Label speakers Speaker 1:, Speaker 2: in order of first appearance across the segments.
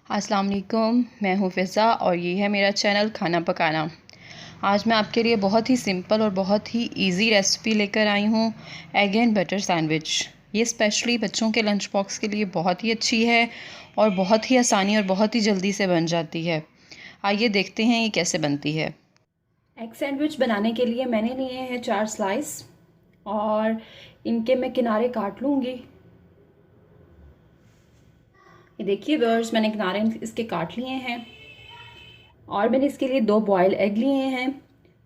Speaker 1: अस्सलाम वालेकुम, मैं हूँ फ़िज़ा और ये है मेरा चैनल खाना पकाना। आज मैं आपके लिए बहुत ही सिंपल और बहुत ही इजी रेसिपी लेकर आई हूँ, एग एंड बटर सैंडविच। ये स्पेशली बच्चों के लंच बॉक्स के लिए बहुत ही अच्छी है और बहुत ही आसानी और बहुत ही जल्दी से बन जाती है। आइए देखते हैं ये कैसे बनती है।
Speaker 2: एग सैंडविच बनाने के लिए मैंने लिए हैं 4 स्लाइस और इनके मैं किनारे काट लूँगी। ये देखिए व्यूअर्स, मैंने किनारे इसके काट लिए हैं और मैंने इसके लिए 2 बॉयल एग लिए हैं।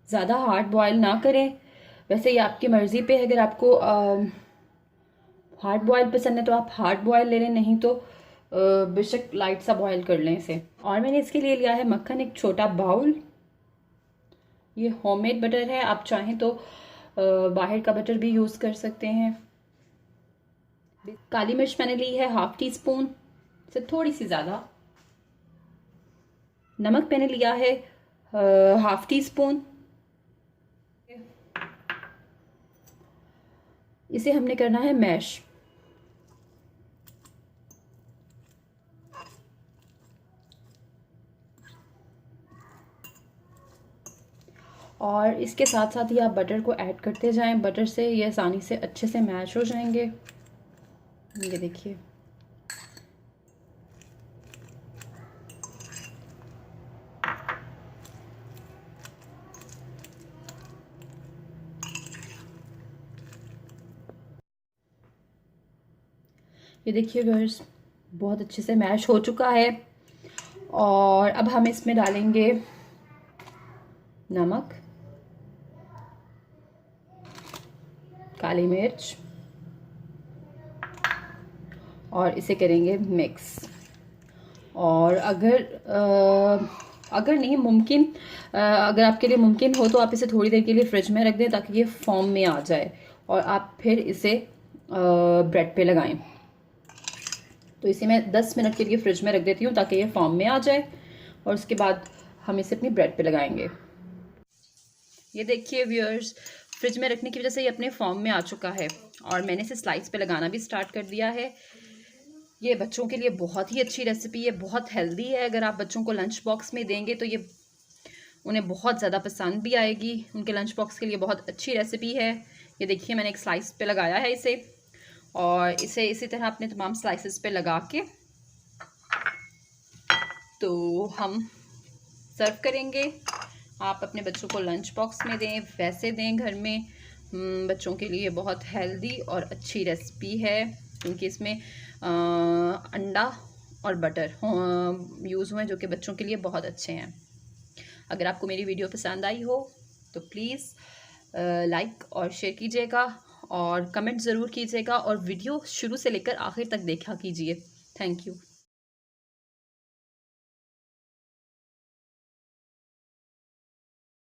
Speaker 2: ज़्यादा हार्ड बॉयल ना करें, वैसे ये आपकी मर्ज़ी पे है। अगर आपको हार्ड बॉयल पसंद है तो आप हार्ड बॉयल ले लें, नहीं तो बेशक लाइट सा बॉयल कर लें इसे। और मैंने इसके लिए लिया है मक्खन, एक छोटा बाउल। ये होममेड बटर है, आप चाहें तो बाहर का बटर भी यूज़ कर सकते हैं। काली मिर्च मैंने ली है ½ टी स्पून से थोड़ी सी ज़्यादा। नमक मैंने लिया है ½ टी स्पून। इसे हमने करना है मैश। और इसके साथ साथ ही आप बटर को ऐड करते जाएं, बटर से ये आसानी से अच्छे से मैश हो जाएंगे। ये देखिए, ये देखिए व्यूअर्स, बहुत अच्छे से मैश हो चुका है। और अब हम इसमें डालेंगे नमक, काली मिर्च और इसे करेंगे मिक्स। और अगर नहीं मुमकिन, अगर आपके लिए मुमकिन हो तो आप इसे थोड़ी देर के लिए फ्रिज में रख दें ताकि ये फॉर्म में आ जाए और आप फिर इसे ब्रेड पे लगाएं। तो इसे मैं 10 मिनट के लिए फ्रिज में रख देती हूँ ताकि ये फॉर्म में आ जाए और उसके बाद हम इसे अपनी ब्रेड पे लगाएंगे। ये देखिए व्यूअर्स, फ्रिज में रखने की वजह से ये अपने फॉर्म में आ चुका है और मैंने इसे स्लाइस पे लगाना भी स्टार्ट कर दिया है। ये बच्चों के लिए बहुत ही अच्छी रेसिपी है, बहुत हेल्दी है। अगर आप बच्चों को लंच बॉक्स में देंगे तो ये उन्हें बहुत ज़्यादा पसंद भी आएगी। उनके लंच बॉक्स के लिए बहुत अच्छी रेसिपी है। ये देखिए, मैंने एक स्लाइस पे लगाया है इसे और इसे इसी तरह अपने तमाम स्लाइसेस पे लगा के तो हम सर्व करेंगे। आप अपने बच्चों को लंच बॉक्स में दें, वैसे दें घर में। बच्चों के लिए बहुत हेल्दी और अच्छी रेसिपी है क्योंकि इसमें अंडा और बटर यूज़ हुए हैं जो कि बच्चों के लिए बहुत अच्छे हैं। अगर आपको मेरी वीडियो पसंद आई हो तो प्लीज़ लाइक और शेयर कीजिएगा और कमेंट ज़रूर कीजिएगा और वीडियो शुरू से लेकर आखिर तक देखा कीजिए। Thank you.